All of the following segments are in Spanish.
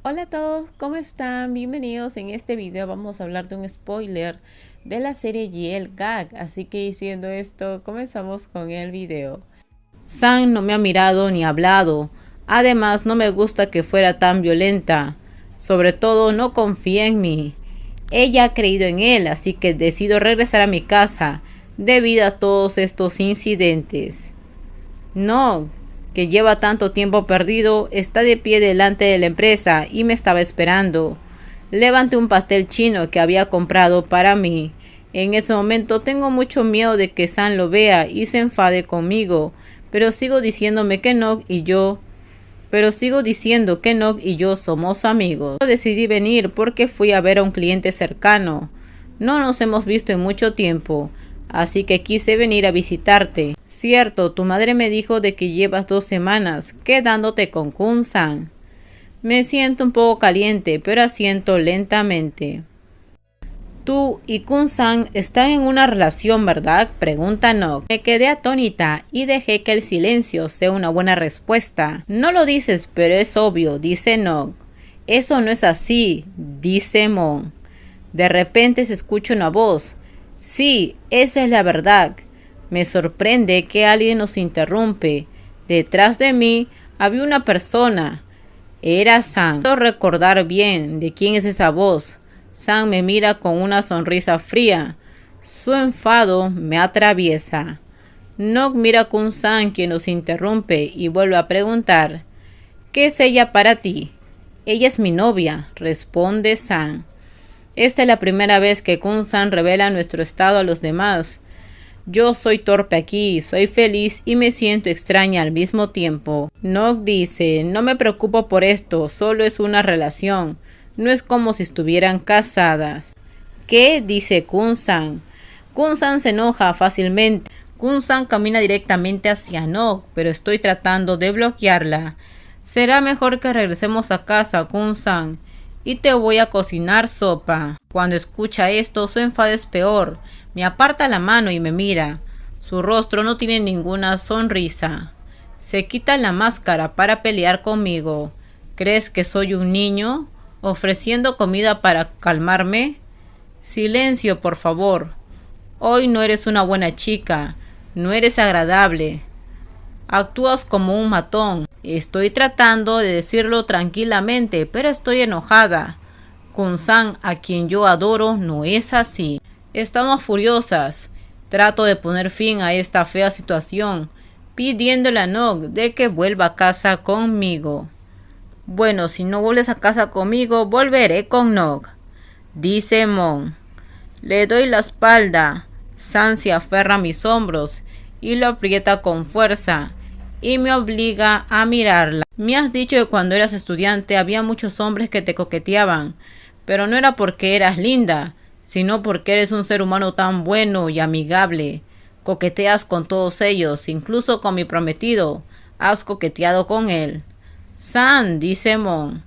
Hola a todos, ¿cómo están? Bienvenidos. En este video vamos a hablar de un spoiler de la serie GL Gag, así que diciendo esto, comenzamos con el video. Sam no me ha mirado ni hablado, además no me gusta que fuera tan violenta, sobre todo no confía en mí. Ella ha creído en él, así que decido regresar a mi casa debido a todos estos incidentes. No, que lleva tanto tiempo perdido, está de pie delante de la empresa y me estaba esperando. Levanté un pastel chino que había comprado para mí. En ese momento tengo mucho miedo de que Sam lo vea y se enfade conmigo, pero sigo diciéndome que Nog y yo somos amigos. Decidí venir porque fui a ver a un cliente cercano. No nos hemos visto en mucho tiempo, así que quise venir a visitarte. Cierto, tu madre me dijo de que llevas 2 semanas quedándote con Kun-san. Me siento un poco caliente, pero asiento lentamente. Tú y Kun-san están en una relación, ¿verdad? Pregunta Nog. Me quedé atónita y dejé que el silencio sea una buena respuesta. No lo dices, pero es obvio, dice Nog. Eso no es así, dice Mon. De repente se escucha una voz. Sí, esa es la verdad. Me sorprende que alguien nos interrumpe. Detrás de mí había una persona. Era Sam. Puedo recordar bien de quién es esa voz. Sam me mira con una sonrisa fría. Su enfado me atraviesa. Nog mira con Sam, quien nos interrumpe, y vuelve a preguntar: ¿qué es ella para ti? Ella es mi novia, responde Sam. Esta es la primera vez que Kun-san revela nuestro estado a los demás. Yo soy torpe aquí, soy feliz y me siento extraña al mismo tiempo. Nog dice: no me preocupo por esto, solo es una relación. No es como si estuvieran casadas. ¿Qué? Dice Kun-san. Kun-san se enoja fácilmente. Kun-san camina directamente hacia Nog, pero estoy tratando de bloquearla. Será mejor que regresemos a casa, Kun-san, y te voy a cocinar sopa. Cuando escucha esto, su enfado es peor. Me aparta la mano y me mira. Su rostro no tiene ninguna sonrisa. Se quita la máscara para pelear conmigo. ¿Crees que soy un niño? ¿Ofreciendo comida para calmarme? Silencio, por favor. Hoy no eres una buena chica. No eres agradable. Actúas como un matón. Estoy tratando de decirlo tranquilamente, pero estoy enojada. Kun-san, a quien yo adoro, no es así. Estamos furiosas. Trato de poner fin a esta fea situación, pidiéndole a Nog de que vuelva a casa conmigo. Bueno, si no vuelves a casa conmigo, volveré con Nog, dice Mon. Le doy la espalda. Sam se aferra a mis hombros y lo aprieta con fuerza y me obliga a mirarla. Me has dicho que cuando eras estudiante había muchos hombres que te coqueteaban, pero no era porque eras linda, sino porque eres un ser humano tan bueno y amigable. Coqueteas con todos ellos, incluso con mi prometido. Has coqueteado con él. Sam, dice Mon.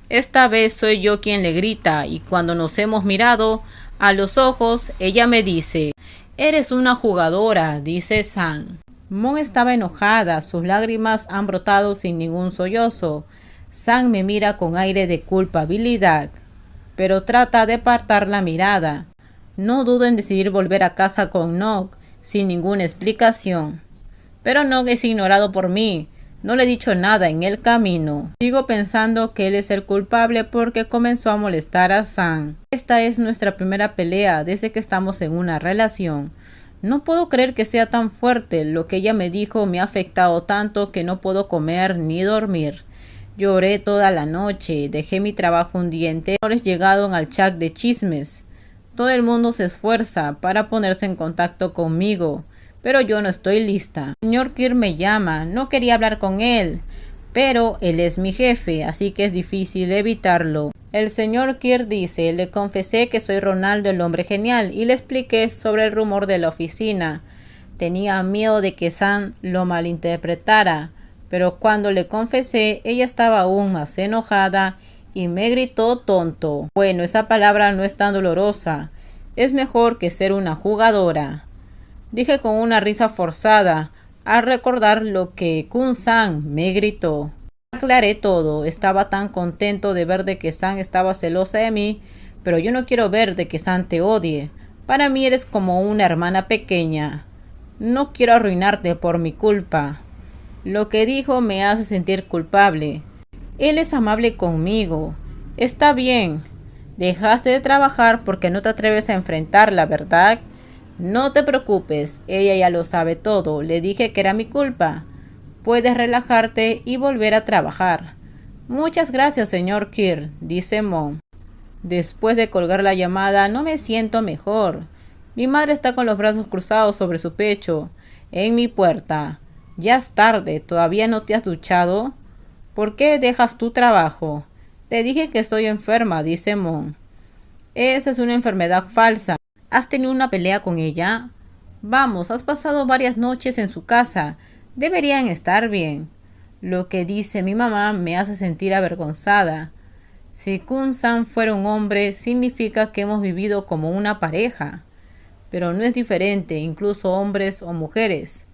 Esta vez soy yo quien le grita, y cuando nos hemos mirado a los ojos, ella me dice: eres una jugadora, dice Sam. Mon estaba enojada, sus lágrimas han brotado sin ningún sollozo. Sam me mira con aire de culpabilidad, pero trata de apartar la mirada. No dudo en decidir volver a casa con Nog, sin ninguna explicación. Pero Nog es ignorado por mí. No le he dicho nada en el camino. Sigo pensando que él es el culpable porque comenzó a molestar a Sam. Esta es nuestra primera pelea desde que estamos en una relación. No puedo creer que sea tan fuerte. Lo que ella me dijo me ha afectado tanto que no puedo comer ni dormir. Lloré toda la noche, dejé mi trabajo un día entero. Llegaron al chat de chismes. Todo el mundo se esfuerza para ponerse en contacto conmigo, pero yo no estoy lista. El señor Kirk me llama, no quería hablar con él, pero él es mi jefe, así que es difícil evitarlo. El señor Kirk dice: le confesé que soy Ronaldo, el hombre genial, y le expliqué sobre el rumor de la oficina. Tenía miedo de que Sam lo malinterpretara, pero cuando le confesé, ella estaba aún más enojada y me gritó tonto. Bueno, esa palabra no es tan dolorosa. Es mejor que ser una jugadora, dije con una risa forzada al recordar lo que Kun-san me gritó. Aclaré todo, estaba tan contento de ver de que Sam estaba celosa de mí, pero yo no quiero ver de que Sam te odie. Para mí eres como una hermana pequeña. No quiero arruinarte por mi culpa. Lo que dijo me hace sentir culpable. Él es amable conmigo. Está bien. Dejaste de trabajar porque no te atreves a enfrentarla, ¿verdad? No te preocupes, ella ya lo sabe todo. Le dije que era mi culpa. Puedes relajarte y volver a trabajar. Muchas gracias, señor Kirk, dice Mom. Después de colgar la llamada, no me siento mejor. Mi madre está con los brazos cruzados sobre su pecho, en mi puerta. Ya es tarde, ¿todavía no te has duchado? ¿Por qué dejas tu trabajo? Te dije que estoy enferma, dice Mom. Esa es una enfermedad falsa. ¿Has tenido una pelea con ella? Vamos, has pasado varias noches en su casa. Deberían estar bien. Lo que dice mi mamá me hace sentir avergonzada. Si Kun-san fuera un hombre, significa que hemos vivido como una pareja. Pero no es diferente, incluso hombres o mujeres.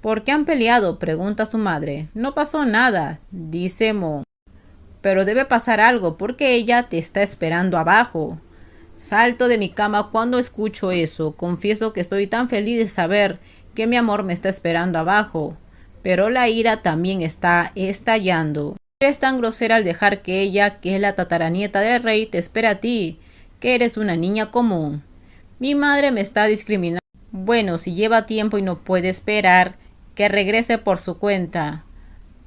¿Por qué han peleado?, pregunta su madre. No pasó nada, dice Mo. Pero debe pasar algo porque ella te está esperando abajo. Salto de mi cama cuando escucho eso. Confieso que estoy tan feliz de saber que mi amor me está esperando abajo. Pero la ira también está estallando. Eres tan grosera al dejar que ella, que es la tataranieta del rey, te espera a ti, que eres una niña común. Mi madre me está discriminando. Bueno, si lleva tiempo y no puede esperar, que regrese por su cuenta.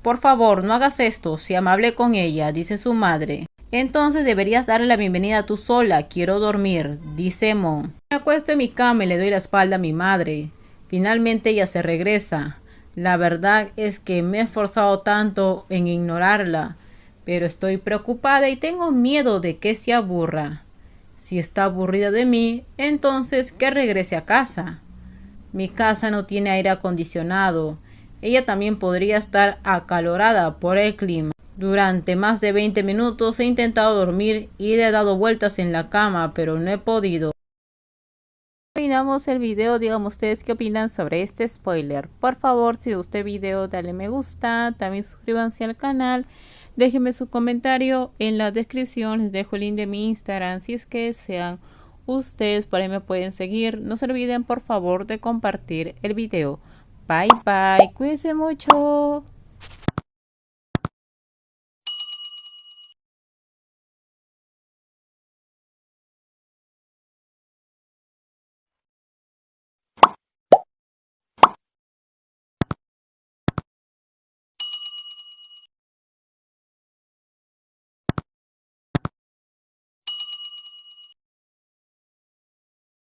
Por favor, no hagas esto, sé amable con ella, dice su madre. Entonces deberías darle la bienvenida tú sola, quiero dormir, dice Mon. Me acuesto en mi cama y le doy la espalda a mi madre. Finalmente ella se regresa. La verdad es que me he esforzado tanto en ignorarla, pero estoy preocupada y tengo miedo de que se aburra. Si está aburrida de mí, entonces que regrese a casa. Mi casa no tiene aire acondicionado. Ella también podría estar acalorada por el clima. Durante más de 20 minutos he intentado dormir y le he dado vueltas en la cama, pero no he podido. Terminamos el video, díganme ustedes qué opinan sobre este spoiler. Por favor, si les gustó el video, dale me gusta, también suscríbanse al canal, déjenme su comentario en la descripción, les dejo el link de mi Instagram si es que desean ustedes, por ahí me pueden seguir. No se olviden por favor de compartir el video. Bye bye, cuídense mucho.